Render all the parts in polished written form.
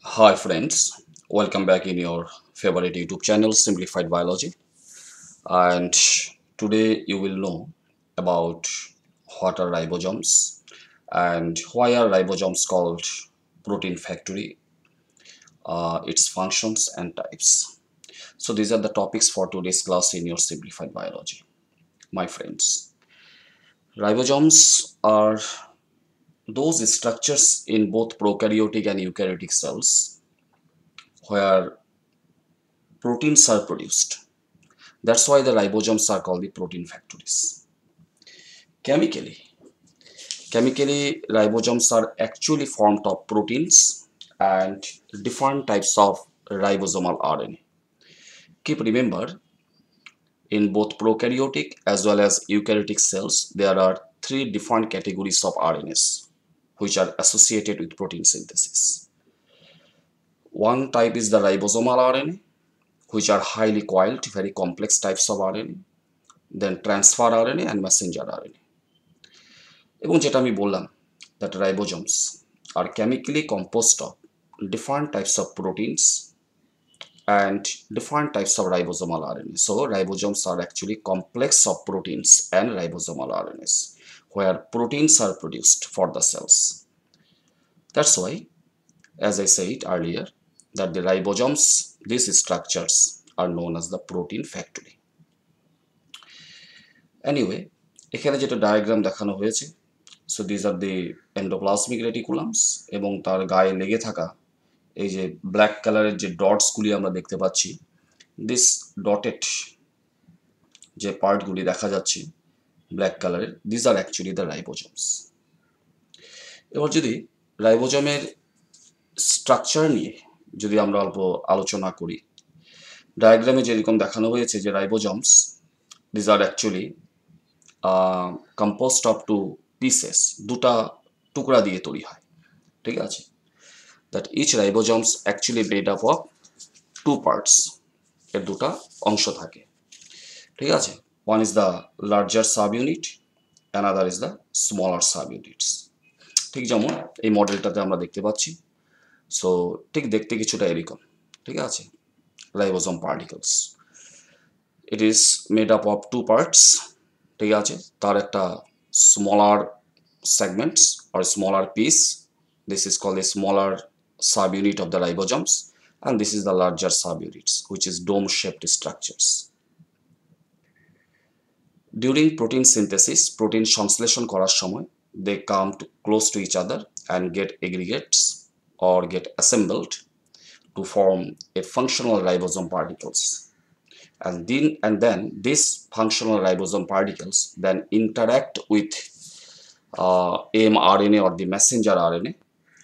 Hi friends, welcome back in your favorite YouTube channel Simplified Biology, and today you will know about what are ribosomes and why are ribosomes called protein factory, its functions and types. So these are the topics for today's class in your Simplified Biology. My friends, ribosomes are those structures in both prokaryotic and eukaryotic cells where proteins are produced. That's why the ribosomes are called the protein factories. Chemically, ribosomes are actually formed of proteins and different types of ribosomal RNA. Keep remember, in both prokaryotic as well as eukaryotic cells, there are three different categories of RNAs which are associated with protein synthesis. One type is the ribosomal RNA, which are highly coiled, very complex types of RNA, then transfer RNA and messenger RNA. এবং যেটা আমি বললাম that ribosomes are chemically composed of different types of proteins and different types of ribosomal RNA. So ribosomes are actually complex of proteins and ribosomal RNAs where proteins are produced for the cells. That's why, as I said earlier, that the ribosomes, these structures are known as the protein factory. Anyway, এখানে যেটা diagram দেখানো হয়েছে, so these are the endoplasmic reticulums এবং তার গায়ে লেগে থাকা এই যে ব্ল্যাক কালারের যে ডটসগুলি আমরা দেখতে পাচ্ছি, দিস ডটেড যে পার্টগুলি দেখা যাচ্ছে ব্ল্যাক কালারের, দিজ আর অ্যাকচুয়ালি দ্য রাইবোজোমস। এবার যদি রাইবোজোমের স্ট্রাকচার নিয়ে যদি আমরা অল্প আলোচনা করি, ডায়াগ্রামে যেরকম দেখানো হয়েছে যে ribosomes, these are actually composed of two pieces, দুটা টুকরা দিয়ে তৈরি হয়, ঠিক আছে? that each ribosomes actually made up of two parts, এর দুটা অংশ থাকে, ঠিক আছে? One is the larger subunit, another is the smaller subunits. ঠিক যেমন এই মডেলটাতে আমরা দেখতে পাচ্ছি। সো ঠিক দেখতে কিছুটা এরকম, ঠিক আছে? Ribosome particles, it is made up of two parts, ঠিক আছে? তার একটা smaller segments or smaller piece, this is called a smaller subunit of the ribosomes, and this is the larger subunits, which is dome shaped structures. During protein synthesis, protein সংশ্লেষণ করার সময় they come close to each other and get aggregates or get assembled to form a functional ribosome particles, and then these functional ribosome particles then interact with mRNA or the messenger RNA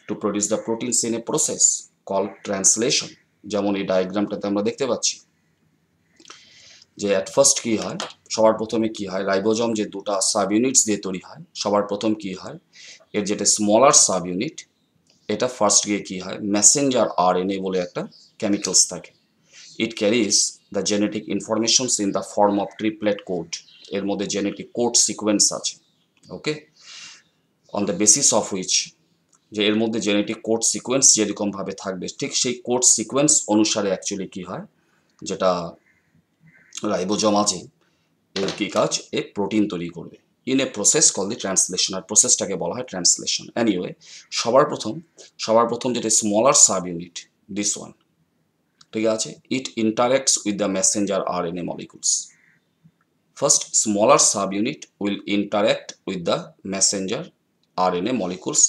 to produce the proteins in a process called translation. যেমন এই ডায়াগ্রামটাতে আমরা দেখতে পাচ্ছি যে at first কি হয়, সবার প্রথমে কি হয়, রাইবোজোম যে দুটো সাব ইউনিটস দিয়ে তৈরি হয়, সবার প্রথম কি হয়, এর যেটা স্মলার সাব ইউনিট, এটা ফার্স্ট গিয়ে কি হয়, মেসেঞ্জার আরএনএ বলে একটা কেমিক্যালস থাকে। It carries the genetic informations in the form of triplet code, এর মধ্যে জেনেটিক কোড সিকোয়েন্স আছে, okay, on the basis of which, যে এর মধ্যে জেনেটিক কোড সিকোয়েন্স যেরকমভাবে থাকবে, ঠিক সেই কোড সিকোয়েন্স অনুসারে অ্যাকচুয়ালি কি হয়, যেটা রাইবোজোম আছে এর কি কাজ, এ প্রোটিন তৈরি করবে in a process call the translation, আর প্রসেসটাকে বলা হয় ট্রান্সলেশন। এনিওয়ে, সবার প্রথম যেটা smaller sub unit, this one, ঠিক আছে, it interacts with the messenger RNA molecules. First smaller sub unit will interact with the messenger RNA molecules,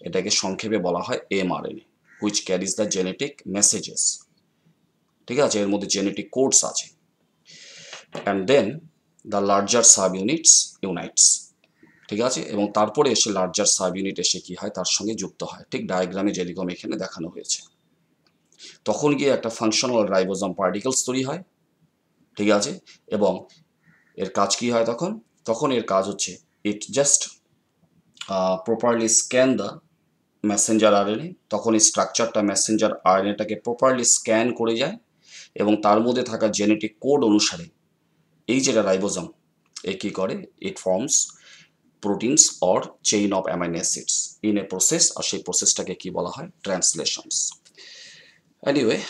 এটাকে সংক্ষেপে বলা হয় mRNA, which carries the genetic messages, ঠিক আছে, এর মধ্যে জেনেটিক কোডস আছে। And then the larger subunits unites, ঠিক আছে, এবং তারপরে এসে লার্জার সাব ইউনিট এসে কি হয়, তার সঙ্গে যুক্ত হয়, ঠিক ডায়াগ্রামে যেরকম এখানে দেখানো হয়েছে। তখন গিয়ে একটা ফাংশনাল রাইবোসোম পার্টিকলস তৈরি হয়, ঠিক আছে, এবং এর কাজ কি হয় তখন, তখন এর কাজ হচ্ছে it just properly scan the messenger RNA, তখন এই স্ট্রাকচারটা মেসেঞ্জার আরএনএটাকে প্রপারলি স্ক্যান করে যায় এবং তার মধ্যে থাকা জেনেটিক কোড অনুসারে এই যেটা রাইবোসোম এ কী করে, it forms proteins or chain of amino acids in a process, আর সেই প্রসেসটাকে কি বলা হয়, translations. Anyway,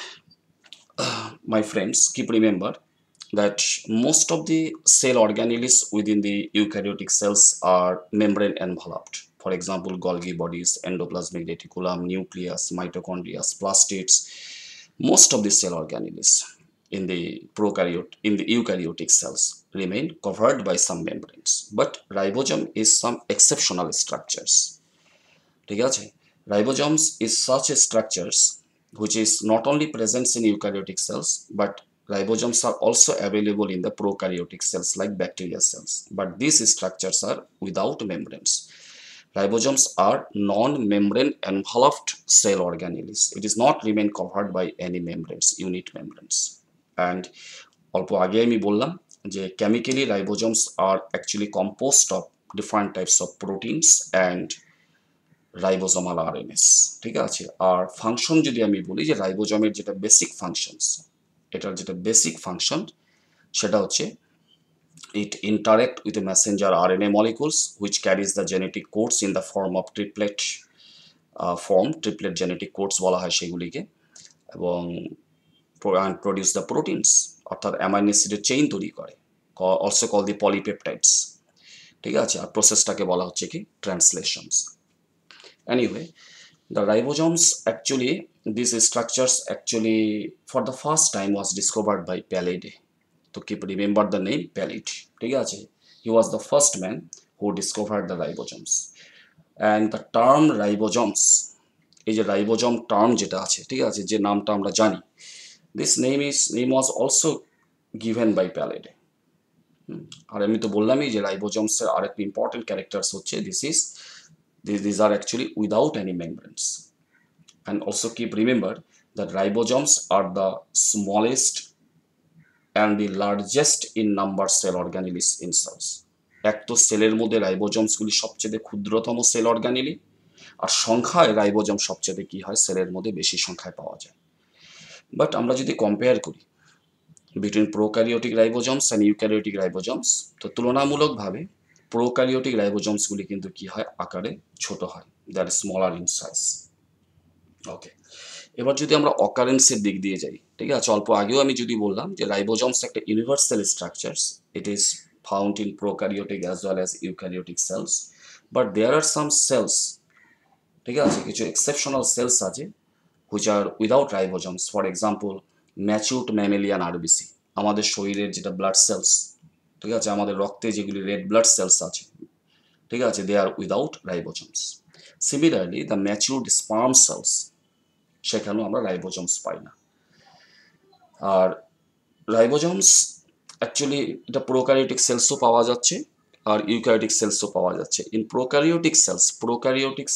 my friends, keep remember that most of the cell organelles within the eukaryotic cells are membrane enveloped. For example, Golgi bodies, endoplasmic reticulum, nucleus, mitochondria, plastids. Most of the cell organelles in the eukaryotic cells remain covered by some membranes, but ribosome is some exceptional structures. ঠিক আছে, ribosomes is such a structures which is not only present in eukaryotic cells, but ribosomes are also available in the prokaryotic cells like bacterial cells, but these structures are without membranes. Ribosomes are non-membrane enveloped cell organelles. It is not remain covered by any membranes, unit membranes. And অল্প আগে আমি বললাম যে chemically ribosomes are actually composed of different types of proteins and ribosomal RNase. ঠিক আছে, আর function যদি আমি বলি যে রাইবোজোমের যেটা বেসিক ফাংশনস, এটার যেটা বেসিক ফাংশন সেটা হচ্ছে it interact with the messenger RNA molecules which carries the genetic codes in the form of triplet triplet genetic codes বলা হয় সেগুলিকে, এবং প্রডিউস দ্য প্রোটিনস অর্থাৎ অ্যামাইনো অ্যাসিডের চেইন তৈরি করে, অলসো কল দি পলিপেপটাইডস। ঠিক আছে, আর প্রসেসটাকে বলা হচ্ছে কি translations. Anyway, the ribosomes actually, these structures actually for the first time was discovered by Palade. To keep remember the name Palade. ঠিক আছে, he was the first man who discovered the ribosomes. And the term ribosomes, এই যে ribosome term যেটা আছে, ঠিক আছে, যে নামটা আমরা জানি, this name was also given by Palade. আর আমি তো বললামই যে রাইবোজোমসের আরেকটা ইম্পর্টেন্ট ক্যারেক্টারস হচ্ছে these are actually without any membranes. And also keep remember that ribosomes are the smallest and the largest in number cell organelles in cells. এক তো সেলের মধ্যে রাইবোজোমসগুলি সবচেয়ে ক্ষুদ্রতম সেল অর্গানেলি, আর সংখ্যায় রাইবোজোম সবচেয়ে কি হয় সেলের মধ্যে বেশি সংখ্যায় পাওয়া যায়। বাট আমরা যদি কম্পেয়ার করি বিটুইন প্রোক্যারিওটিক রাইবোজোমস অ্যান্ড ইউক্যারিওটিক রাইবোজোমস, তো তুলনামূলকভাবে প্রোক্যারিওটিক রাইবোজোমসগুলি কিন্তু কি হয় আকারে ছোট হয়, দে আর স্মলার ইন সাইজ। ওকে, এবার যদি আমরা অকারেন্সের দিক দিয়ে যাই, ঠিক আছে, অল্প আগেও আমি যদি বললাম যে রাইবোজোমস একটা universal structures, it is found in prokaryotic as well as eukaryotic cells, but there are some cells, ঠিক আছে, কিছু এক্সেপশনাল সেলস আছে which are without ribosomes. For example matured mammalian RBC, আমাদের শরীরের যেটা ব্লাড সেলস, ঠিক আছে, আমাদের রক্তে যেগুলি রেড ব্লাড সেলস আছে, ঠিক আছে, they are without ribosomes. Similarly the matured sperm cells, সেখানেও আমরা রাইবোজোমস পাই না। আর রাইবোজোমস অ্যাকচুয়ালি এটা প্রোক্যারিওটিক সেলসও পাওয়া যাচ্ছে আর ইউক্যারিওটিক সেলসও পাওয়া যাচ্ছে। ইন প্রোক্যারিওটিক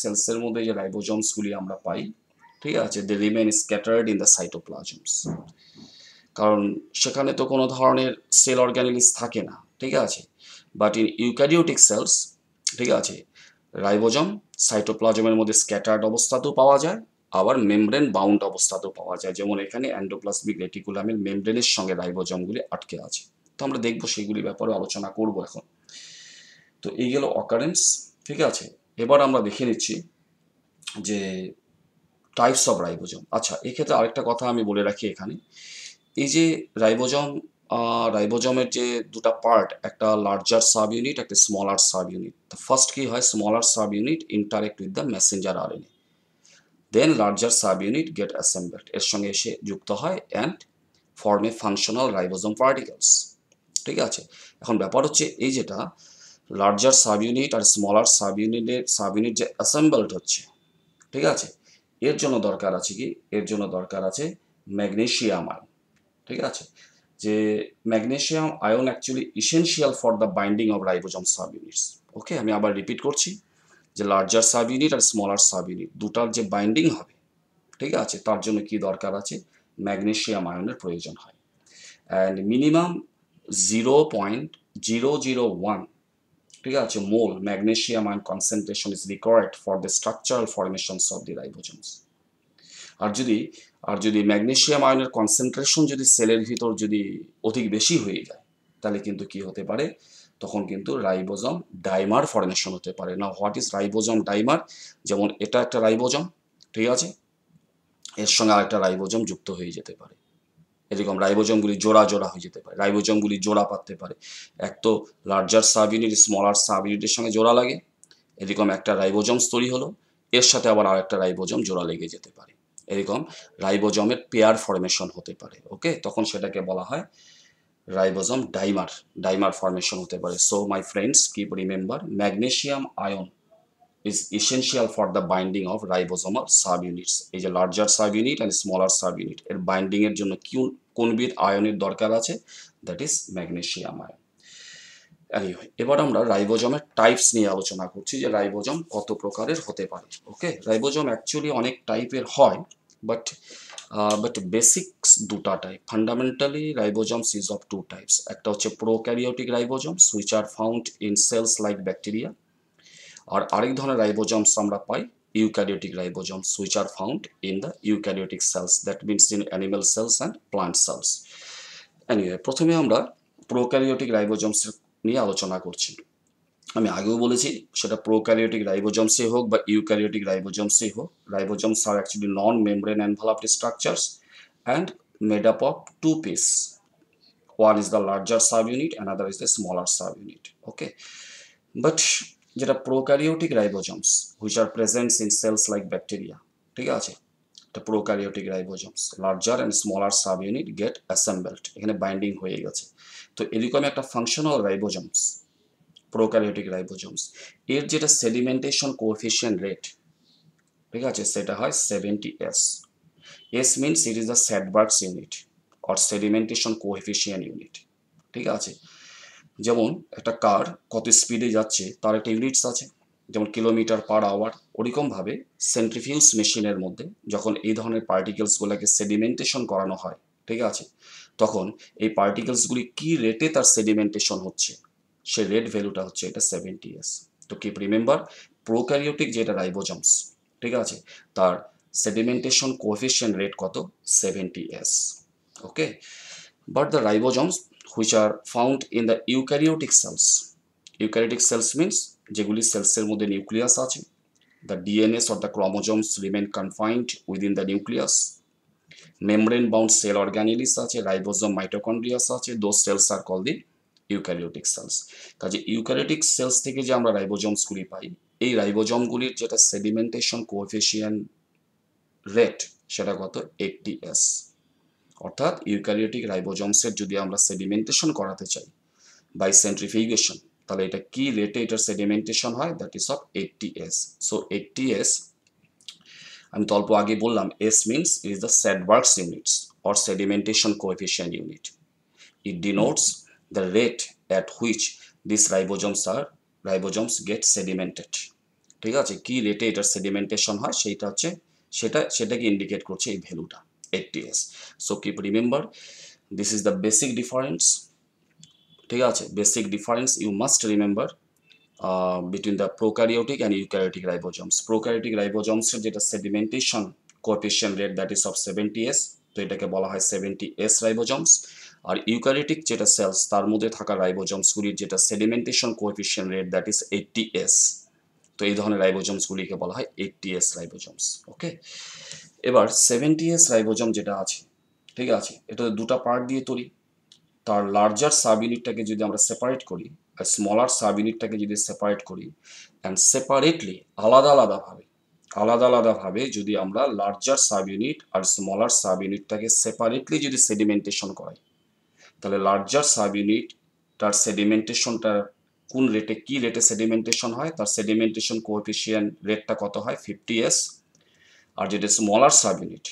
সেলসের মধ্যে যে রাইবোজোমসগুলি আমরা পাই, ঠিক আছে, দে রিমেন স্ক্যাটার্ড ইন দ্য সাইটোপ্লাজমস, কারণ সেখানে তো কোনো ধরনের সেল অর্গানেলিস থাকে না, ঠিক আছে। বাট ইন ইউক্যারিওটিক সেলস, ঠিক আছে, রাইবোজোম সাইটোপ্লাজমের মধ্যে স্ক্যাটার্ড অবস্থাতেও পাওয়া যায়, আবার মেমব্রেন বাউন্ড অবস্থাতেও পাওয়া যায়, যেমন এখানে এন্ডোপ্লাজমিক রেটিকুলামের মেমব্রেনের সঙ্গে রাইবোজোমগুলি আটকে আছে। তো আমরা দেখবো সেগুলি ব্যাপারে আলোচনা করব এখন। তো এই গেল অকারেন্স, ঠিক আছে। এবার আমরা দেখে নিচ্ছি যে টাইপস অফ রাইবোজোম। আচ্ছা, এক্ষেত্রে আরেকটা কথা আমি বলে রাখি এখানে, এই যে রাইবোজোমের যে দুটা পার্ট, একটা লার্জার সাব ইউনিট, একটা স্মলার সাব ইউনিট। ফার্স্ট কি হয়, smaller sub unit interact with the messenger RNA, then larger sub unit get assembled, এর সঙ্গে এসে যুক্ত হয় and form a functional ribosome particles. ঠিক আছে, এখন ব্যাপার হচ্ছে এই যেটা লার্জার সাব ইউনিট আর স্মলার সাব ইউনিট যে অ্যাসেম্বলড হচ্ছে, ঠিক আছে, এর জন্য দরকার আছে কি, এর জন্য দরকার আছে ম্যাগনেসিয়াম আয়ন। ঠিক আছে, যে magnesium ion actually essential for the binding of ribosome subunits. Okay, আমি আবার রিপিট করছি যে লার্জার সাব ইউনিট আর স্মলার সাব ইউনিট দুটার যে বাইন্ডিং হবে, ঠিক আছে, তার জন্য কি দরকার আছে, ম্যাগনেসিয়াম আয়নের প্রয়োজন হয়। অ্যান্ড মিনিমাম 0.001, ঠিক আছে, mole magnesium ion concentration is required for the structural formations of the ribosomes. আর যদি ম্যাগনেসিয়াম আয়নের কনসেন্ট্রেশন যদি সেলের ভিতর যদি অধিক বেশি হয়ে যায়, তাহলে কিন্তু কি হতে পারে, তখন কিন্তু রাইবোজোম ডাইমার ফরমেশন হতে পারে। না, হোয়াট ইজ রাইবোজোম ডাইমার? যেমন এটা একটা রাইবোজোম, ঠিক আছে, এর সঙ্গে আরেকটা রাইবোজোম যুক্ত হয়ে যেতে পারে। এরকম রাইবোজোমগুলি জোড়া জোড়া হয়ে যেতে পারে, রাইবোজোমগুলি জোড়া পাততে পারে। এক তো লার্জার সাব ইউনিট স্মলার সাব ইউনিটের সঙ্গে জোড়া লাগে, এরকম একটা রাইবোজোমস তৈরি হলো, এর সাথে আবার আরেকটা রাইবোজোম জোড়া লেগে যেতে পারে। এরকম রাইবোজোমের পেয়ার ফরমেশন হতে পারে। ওকে, তখন সেটাকে বলা হয় রাইবোজোম ডাইমার, ডাইমার ফরমেশন হতে পারে। So my friends, keep remember, magnesium ion is essential for the binding of ribosomal subunits। এই যে larger subunit and smaller subunit এর বাইন্ডিং এর জন্য কোনবিধ আয়নের দরকার আছে? That is magnesium ion. Anyway, এবার আমরা রাইবোজোমের টাইপস নিয়ে আলোচনা করছি, যে রাইবোজোম কত প্রকারের হতে পারে। ওকে, রাইবোজোম অ্যাকচুয়ালি অনেক টাইপের হয়, বাট বেসিক্স দুটা type. Fundamentally ribosomes is of two types. একটা হচ্ছে prokaryotic ribosomes which are found in cells like bacteria, আর আরেক ধরনের রাইবোজোমস আমরা পাই eukaryotic ribosomes which are found in the eukaryotic cells, that means in animal cells and plant cells. Anyway, প্রথমে আমরা prokaryotic রাইবোজোমস নিয়ে আলোচনা করছি। আমি আগেও বলেছি, সেটা প্রোক্যারিওটিক রাইবোজোমসই হোক বা ইউক্যারিওটিক রাইবোজোমসই হোক, ribosomes are actually non membrane enveloped structures and made up of two piece. One is the larger subunit, another is the smaller subunit. Okay, but যেটা prokaryotic ribosomes which are presents in cells like bacteria, ঠিক আছে, এটা prokaryotic ribosomes, larger and smaller sub unit get assembled, এখানে binding হয়ে গেছে। তো এরকম একটা ফাংশনাল রাইবোজোমস, প্রোক্যারিওটিক রাইবোজোমস, এর যেটা সেডিমেন্টেশন কোএফিসিয়েন্ট রেট, ঠিক আছে, সেটা হয় 70s। S means it is the Svedberg's unit or sedimentation coefficient unit. ঠিক আছে, যেমন একটা কার কত স্পিডে যাচ্ছে তার একটা ইউনিটস আছে, যেমন কিলোমিটার পার আওয়ার। ওরকমভাবে সেন্ট্রিফিউজ মেশিনের মধ্যে যখন এই ধরনের পার্টিকেলসগুলোকে সেডিমেন্টেশন করানো হয়, ঠিক আছে, তখন এই পার্টিকেলসগুলি কি রেটে তার সেডিমেন্টেশন হচ্ছে, সে রেট ভ্যালুটা হচ্ছে এটা 70s। তো কিপ রিমেম্বার, প্রোক্যারিওটিক যেটা রাইবোজোমস, ঠিক আছে, তার সেডিমেন্টেশন কোএফিসিয়েন্ট রেট কত? 70s। Okay, but the ribosomes which are found in the eukaryotic cells. Eukaryotic cells means যেগুলি সেলসের মধ্যে নিউক্লিয়াস আছে, the DNAs or the chromosomes remain confined within the nucleus, membrane bound cell organelles আছে, ribosome মাইটোকন্ড্রিয়াস আছে, those cells are called the eukaryotic cells। কাজে eukaryotic sales থেকে যে আমরা রাইবোজোমসগুলি পাই, এই রাইবোজোমগুলির যেটা সেডিমেন্টেশন কোএফিসিয়েন্ট রেট সেটা কত? 80s। অর্থাৎ ইউক্যারিওটিক রাইবোজোমসের যদি আমরা সেডিমেন্টেশন করাতে চাই বাই সেন্ট্রিফিউগেশন, তাহলে এটা কি রেটে এটার সেডিমেন্টেশন হয়? That is of 80s। So 80s, আমি তো অল্প আগে বললাম, S means is the Svedberg's units or sedimentation coefficient unit. It denotes the rate at which this ribosomes get sedimented. ঠিক আছে, কি রেটে এটার সেডিমেন্টেশন হয় সেইটা হচ্ছে সেটাকে ইন্ডিকেট করছে এই ভ্যালুটা 80s। So keep remember, this is the basic difference. ঠিক আছে, basic difference you must remember between the prokaryotic and eukaryotic ribosomes. Prokaryotic রাইবোজোমসের যেটা sedimentation coefficient rate that is of 70s, তো এটাকে বলা হয় 70s রাইবোজোমস। আর ইউক্যারিওটিক যেটা সেলস, তার মধ্যে থাকা রাইবোজোমসগুলির যেটা sedimentation coefficient rate that is 80s। তো এই ধরনের রাইবোজোমসগুলিকে বলা হয় 80s রাইবোজোমস। ওকে, এবার 70s রাইবোজোম যেটা আছে, ঠিক আছে, এটা দুটা পার্ট দিয়ে তৈরি। তার লার্জার সাব ইউনিটটাকে যদি আমরা সেপারেট করি আর স্মলার সাব ইউনিটটাকে যদি সেপারেট করি, অ্যান্ড সেপারেটলি আলাদা আলাদাভাবে যদি আমরা লার্জার সাব ইউনিট আর স্মলার সাব ইউনিটটাকে সেপারেটলি যদি সেডিমেন্টেশন করাই, তাহলে লার্জার সাব ইউনিট তার সেডিমেন্টেশনটা কোন রেটে, কি রেটে সেডিমেন্টেশন হয়, তার সেডিমেন্টেশন কোএফিসিয়েন্ট রেটটা কত হয়? 50s। আর যেটা স্মলার সাব ইউনিট,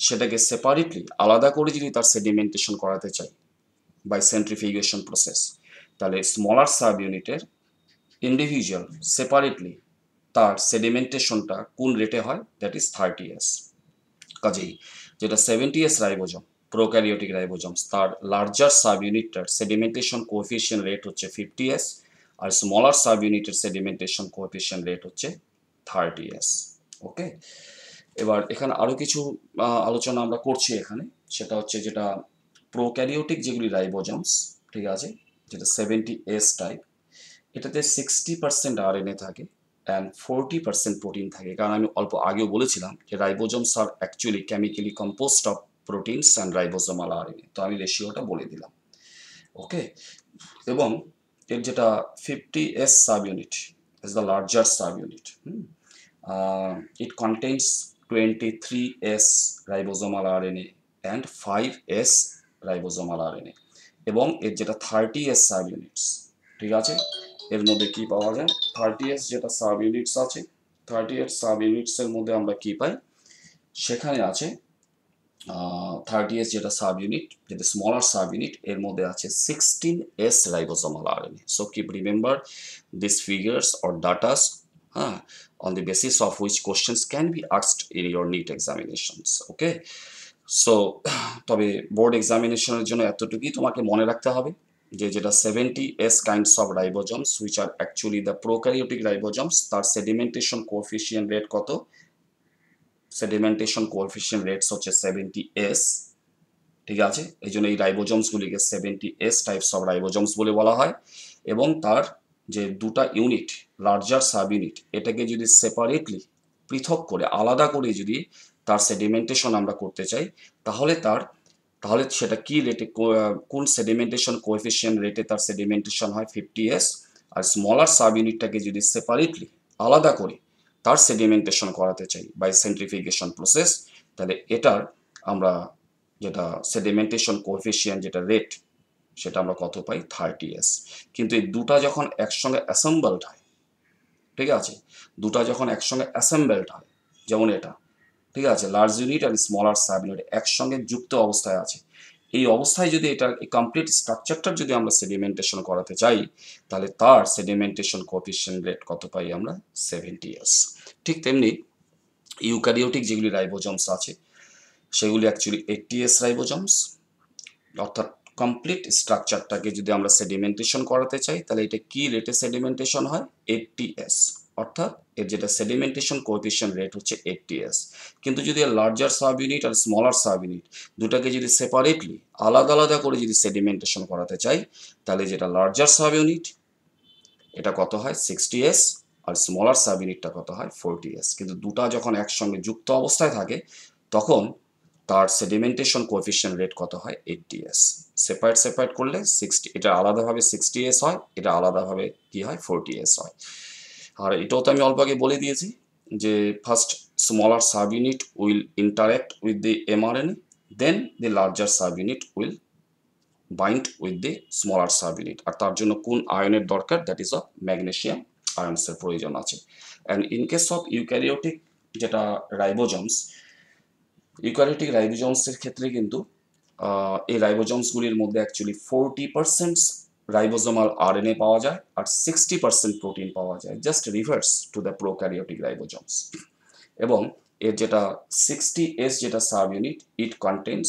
সেটাকে সেপারেটলি আলাদা করে যদি তার সেডিমেন্টেশন করাতে চাই বাই সেন্ট্রিফিউগেশন প্রসেস, তাহলে স্মলার সাব ইউনিটের ইন্ডিভিজুয়াল সেপারেটলি তার সেডিমেন্টেশনটা কোন রেটে হয়? That is 30s। কাজেই যেটা 70s রাইবোজোম, প্রোক্যারিওটিক রাইবোজোমস, তার লার্জার সাব ইউনিটটার সেডিমেন্টেশন কোএফিসিয়েন্ট রেট হচ্ছে 50s, আর স্মলার সাব ইউনিটের সেডিমেন্টেশন কোএফিসিয়েন্ট রেট হচ্ছে 30s। ওকে, এবার এখানে আরো কিছু আলোচনা আমরা করছি এখানে, সেটা হচ্ছে যেটা প্রোক্যারিওটিক যেগুলি রাইবোজোমস, ঠিক আছে, যেটা 70s টাইপ, এটাতে 60% RNA থাকে অ্যান্ড 40% প্রোটিন থাকে, কারণ আমি অল্প আগেও বলেছিলাম যে ribosomes are actually chemically composed of proteins and ribosomal RNA. তো আমি রেশিওটা বলে দিলাম, ওকে। এবং এর যেটা 50s sub unit is the larger sub unit. It contains 23s ribosomal RNA and 5s ribosomal RNA, এবং এর যেটা 30s সাব ইউনিটস, ঠিক আছে, এর মধ্যে কি পাওয়া যায়, 30s যেটা সাব ইউনিটস আছে, 30s সাব ইউনিটস এর মধ্যে আমরা কি পাই, সেখানে আছে 30s যেটা সাব ইউনিট, যেটা স্মলার সাব ইউনিট, এর মধ্যে আছে 16s ribosomal RNA. So keep remember these figures or datas, on the basis of which questions can be asked in your NEET examinations. Okay, so তবে board এক্সামিনেশনের জন্য এতটুকুই তোমাকে মনে রাখতে হবে যে যেটা 70s kinds of ribosomes which are actually the prokaryotic ribosomes, তার সেডিমেন্টেশন কোএফিসিয়েন্ট রেট কত, সেডিমেন্টেশন কোএফিসিয়েন্ট রেটস হচ্ছে 70s, ঠিক আছে, এই জন্য এই রাইবোজোমসগুলিকে 70s টাইপস অফ রাইবোজোমস বলে বলা হয়। এবং তার যে দুটা ইউনিট, লার্জার সাব ইউনিট, এটাকে যদি সেপারেটলি, পৃথক করে, আলাদা করে যদি তার সেডিমেন্টেশন আমরা করতে চাই, তাহলে সেটা কি রেটে, কোন সেডিমেন্টেশন কোএফিসিয়েন্ট রেটে তার সেডিমেন্টেশন হয় 50s, আর স্মলার সাব ইউনিটটাকে যদি সেপারেটলি, আলাদা করে তার সেডিমেন্টেশন করাতে চাই বাই সেন্ট্রিফিকেশন প্রসেস, তাহলে এটার আমরা যেটা সেডিমেন্টেশন কোএফিসিয়েন্ট যেটা রেট, সেটা আমরা কত পাই, 30s। কিন্তু এই দুটা যখন একসঙ্গে অ্যাসেম্বলড হয়, ঠিক আছে, দুটা যখন একসঙ্গে অ্যাসেম্বলড হয়, যেমন এটা, ঠিক আছে, লার্জ ইউনিট আর স্মলার সাব ইউনিট একসঙ্গে যুক্ত অবস্থায় আছে, এই অবস্থায় যদি এটার কমপ্লিট স্ট্রাকচারটার যদি আমরা সেডিমেন্টেশন করাতে চাই, তাহলে তার সেডিমেন্টেশন কোএফিসিয়েন্ট রেট কত পাই আমরা, 70s। ঠিক তেমনি ইউক্যারিওটিক যেগুলি রাইবোজোমস আছে, সেগুলি অ্যাকচুয়ালি 80s রাইবোজোমস, অর্থাৎ কমপ্লিট স্ট্রাকচারটাকে যদি আমরা সেডিমেন্টেশন করাতে চাই, তাহলে এটা কি রেটে সেডিমেন্টেশন হয়, 80s, অর্থাৎ এর যেটা সেডিমেন্টেশন কোএফিসিয়েন্ট রেট হচ্ছে 80s। কিন্তু যদি লার্জার সাব ইউনিট আর স্মলার সাব ইউনিট দুটাকে যদি সেপারেটলি, আলাদা আলাদা করে যদি সেডিমেন্টেশন করাতে চাই, তাহলে যেটা লার্জার সাব ইউনিট এটা কত হয়, 60s, আর স্মলার সাব ইউনিটটা কত হয়, 40s। কিন্তু দুটা যখন একসঙ্গে যুক্ত অবস্থায় থাকে, তখন তার সেডিমেন্টেশন কোএফিসিয়েন্ট রেট কত হয়, 80s। সেপারেট করলে 60, এটা আলাদাভাবে 60s হয়, এটা আলাদাভাবে কি হয়, 40s হয়। আর এটাও তো আমি অল্প আগে বলে দিয়েছি যে first smaller sub unit will interact with the mRNA, then the larger sub unit will bind with the smaller sub unit. আর তার জন্য কোন আয়নের দরকার, দ্যাট ইজ অফ ম্যাগনেসিয়াম আয়নসের প্রয়োজন আছে। And in case of eukaryotic যেটা রাইবোজোমস, ইউক্যারিওটিক রাইবোজোমসের ক্ষেত্রে কিন্তু এই রাইবোজোমসগুলির মধ্যে অ্যাকচুয়ালি 40% রাইবোজোমাল আরএনএ পাওয়া যায় আর 60% প্রোটিন পাওয়া যায়, just reverse to the prokaryotic ribosomes. এবং এর যেটা 60s যেটা sub unit, it contains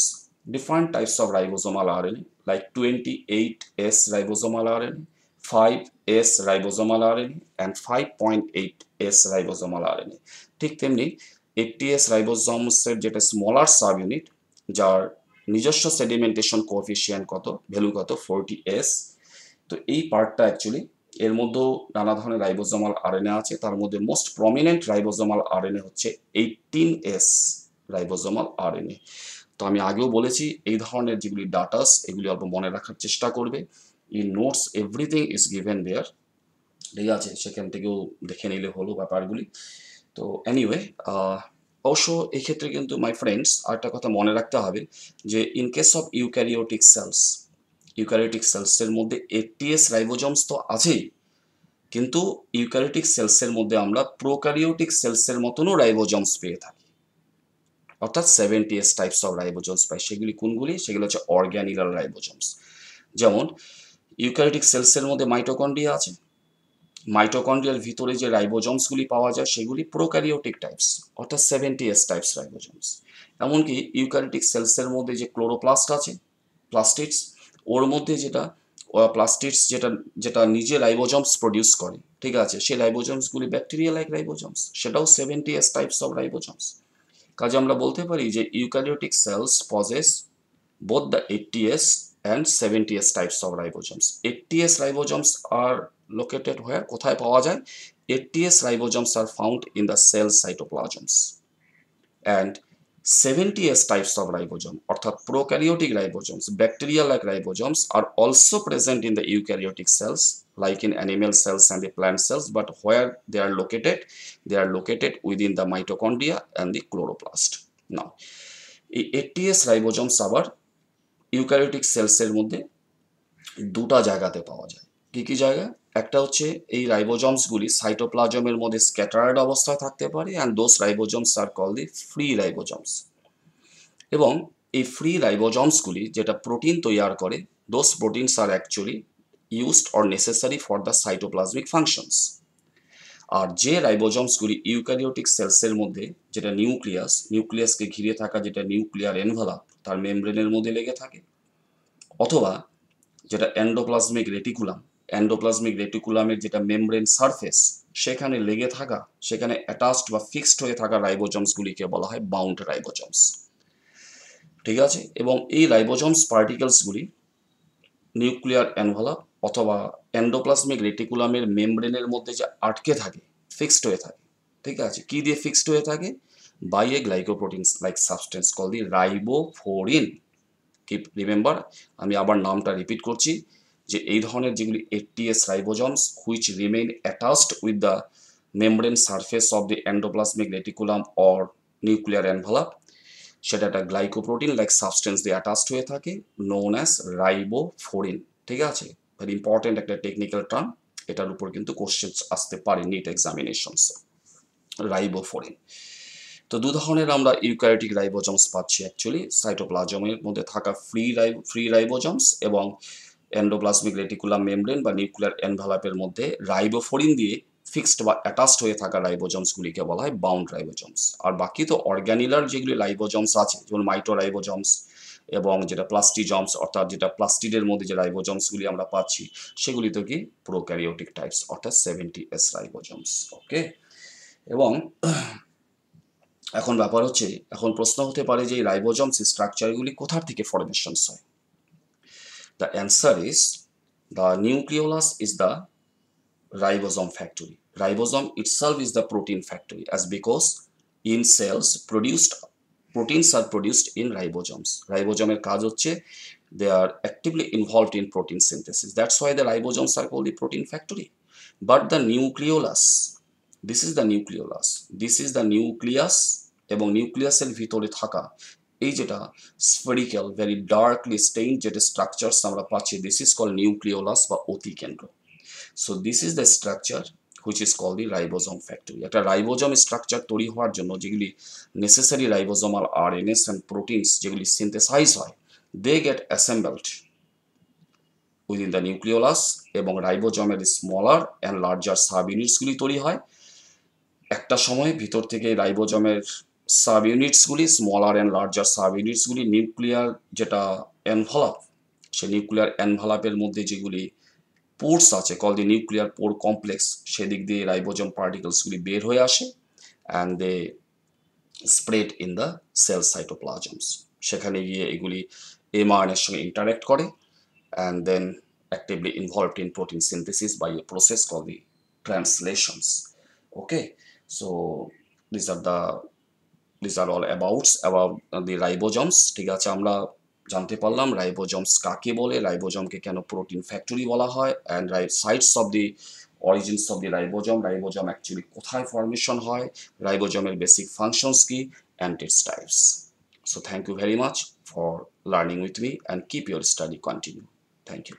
different types of ribosomal RNA like 28s ribosomal RNA, 5s ribosomal RNA and 5.8s ribosomal RNA। ঠিক তেমনি 80s রাইবোজোমসের যেটা স্মলার সাব ইউনিট, যার নিজস্ব sedimentation coefficient কত, ভ্যালু কত, 40s। তো এই পার্টটা অ্যাকচুয়ালি এর মধ্যেও নানা ধরনের রাইবোজোমাল আরএনএ আছে, তার মধ্যে মোস্ট প্রমিনেন্ট রাইবোজোমাল আরএনএ হচ্ছে 18s রাইবোজোমাল আরএনএ। তো আমি আগেও বলেছি এই ধরনের যেগুলি ডাটাস, এগুলি অল্প মনে রাখার চেষ্টা করবে, in notes everything is given there, ঠিক আছে, সেখান থেকেও দেখে নিলে হলো ব্যাপারগুলি। তো এনিওয়ে, অবশ্য এই ক্ষেত্রে কিন্তু মাই ফ্রেন্ডস আরেকটা কথা মনে রাখতে হবে যে ইন কেস অফ ইউক্যারিওটিক সেলসের মধ্যে 80s রাইবোজোমস তো আছেই, কিন্তু ইউক্যারিওটিক সেলসের মধ্যে আমরা প্রোক্যারিওটিক সেলসের মতনও রাইবোজোমস পেয়ে থাকি, অর্থাৎ 70s টাইপস অফ রাইবোজোমস পাই। সেগুলি কোনগুলি, সেগুলো হচ্ছে অর্গ্যানিলার রাইবোজোমস। যেমন ইউক্যারিওটিক সেলসের মধ্যে মাইটোকন্ড্রিয়া আছে, মাইটোকন্ড্রিয়ার ভিতরে যে রাইবোজোমসগুলি পাওয়া যায় সেগুলি প্রোক্যারিওটিক টাইপস, অর্থাৎ 70s টাইপস রাইবোজোমস। এমনকি ইউক্যারিওটিক সেলসের মধ্যে যে ক্লোরোপ্লাস্ট আছে, প্লাস্টিডস, ওর মধ্যে যেটা প্লাস্টিডস যেটা নিজে রাইবোজোমস প্রডিউস করে, ঠিক আছে, সেই রাইবোজোমসগুলি ব্যাকটেরিয়া লাইক রাইবোজোমস, সেটাও 70s টাইপস অফ রাইবোজোমস। কাজে আমরা বলতে পারি যে eukaryotic cells possess both the 80s and 70s types of ribosomes. 80s ribosomes are located where, কোথায় পাওয়া যায়, 80s ribosomes are found in the cell cytoplasms and 70s types of ribosome অর্থাৎ prokaryotic ribosomes, bacteria like ribosomes are also present in the eukaryotic cells like in animal cells and the plant cells, but where they are located within the mitochondria and the chloroplast. Now এই 80s ribosomes আবার eukaryotic সেলসের মধ্যে দুটা জায়গাতে পাওয়া যায়। কি কি জায়গা? একটা হচ্ছে এই রাইবোজমসগুলি সাইটোপ্লাজমের মধ্যে স্ক্যাটার্ড অবস্থায় থাকতে পারে and those ribosomes are call the free ribosomes. এবং এই ফ্রি রাইবোজমসগুলি যেটা প্রোটিন তৈরি করে, those proteins are actually used or necessary for the cytoplasmic functions. আর যে রাইবোজমসগুলি ইউক্যারিওটিক সেলসের মধ্যে, যেটা নিউক্লিয়াসকে ঘিরে থাকা যেটা নিউক্লিয়ার এনভেলাপ তার মেমব্রেনের মধ্যে লেগে থাকে, অথবা যেটা এন্ডোপ্লাজমিক রেটিকুলামের যেটা মেমব্রেন সারফেস সেখানে লেগে থাকা, সেখানে অ্যাটাচড বা ফিক্সড হয়ে থাকা রাইবোজমসগুলিকে বলা হয় বাউন্ড রাইবোজমস। ঠিক আছে? এবং এই রাইবোজমস পার্টিকেলসগুলি নিউক্লিয়ার এনভেলাপ অথবা এন্ডোপ্লাজমিক রেটিকুলামের মেমব্রেনের মধ্যে যে আটকে থাকে, ফিক্সড হয়ে থাকে। ঠিক আছে? কি দিয়ে ফিক্সড হয়ে থাকে? By a glycoprotein like substance call the ribophorin. Keep remember, আমি আবার নামটা রিপিট করছি, যে এই ধরনের যেগুলি 80s ribosomes which remain attached with the membrane surface of the endoplasmic reticulum or nuclear envelope, সেটা একটা গ্লাইকোপ্রোটিন লাইক সাবস্টেন্স দিয়ে অ্যাটাচড হয়ে থাকে, নোন অ্যাজ রাইবোফোরিন। ঠিক আছে? ভেরি ইম্পর্টেন্ট একটা টেকনিক্যাল টার্ম, এটার উপর কিন্তু কোশ্চেন আসতে পারে নিট এক্সামিনেশনস। রাইবোফোরিন। তো দু ধরনের আমরা ইউক্যারিওটিক রাইবোজমস পাচ্ছি অ্যাকচুয়ালি, সাইটোপ্লাজমের মধ্যে থাকা ফ্রি রাইবোজমস এবং এন্ডোপ্লাজমিক রেটিকুলাম মেমব্রেন বা নিউক্লিয়ার এনভেলাপের মধ্যে রাইবোফোরিন দিয়ে ফিক্সড বা অ্যাটাচড হয়ে থাকা রাইবোজমসগুলিকে বলা হয় বাউন্ড রাইবোজমস। আর বাকি তো অর্গানিলার যেগুলি রাইবোজমস আছে, যেমন মাইটো রাইবোজমস এবং যেটা প্লাস্টিজমস অর্থাৎ যেটা প্লাস্টিডের মধ্যে যে রাইবোজমসগুলি আমরা পাচ্ছি সেগুলি তো কি প্রোক্যারিওটিক টাইপস অর্থাৎ 70s রাইবোজমস। ওকে? এবং এখন ব্যাপার হচ্ছে, এখন প্রশ্ন হতে পারে যে এই রাইবোজমস স্ট্রাকচারগুলি কোথা থেকে ফরমেশনস হয়? The answer is the nucleolus is the ribosome factory. Ribosome itself is the protein factory, as because in cells proteins are produced in ribosomes. Ribosomeর কাজ হচ্ছে they are actively involved in protein synthesis. That's why the ribosomes are called the protein factory. But the nucleolus, this is the nucleus এবং নিউক্লিয়াসের ভিতরে থাকা এই যেটা spherical very darkly stain যেটা structures আমরা পাচ্ছি, দিস ইজ কল নিউক্লিওলাস বা অতিকেন্দ্র। So this is the structure which is call the ribosome factory. একটা রাইবোজোম স্ট্রাকচার তৈরি হওয়ার জন্য যেগুলি necessary ribosomal RNAs and proteins যেগুলি সিনথেসাইজ হয়, they get assembled within the nucleolus এবং রাইবোজোমের স্মলার অ্যান্ড লার্জার সাব ইউনিটসগুলি তৈরি হয়। একটা সময় ভিতর থেকে রাইবোজোমের সাব ইউনিটসগুলি, smaller and larger sub ইউনিটসগুলি nuclear যেটা এনভেলাপ, সেই নিউক্লিয়ার এনভেলাপের মধ্যে যেগুলি পোর্স আছে call the nuclear pore complex, সেদিক দিয়ে রাইবোজোম পার্টিকেলসগুলি বের হয়ে আসে and they spread in the cell cytoplasms. সেখানে গিয়ে এগুলি এমআরএনএর সঙ্গে ইন্টারেক্ট করে and then actively involved in protein synthesis by a process call the translations. Okay, so these are all about the ribosomes. ঠিক আছে, আমরা জানতে পারলাম রাইবোজোমস কাকে বলে, রাইবোজোমকে কেন প্রোটিন ফ্যাক্টরি বলা হয়, and sites of the origins of the ribosome actually কোথায় ফর্মেশন হয়, রাইবোজোমের বেসিক ফাংশনস কি, and its types. So thank you very much for learning with me and keep your study continue. Thank you.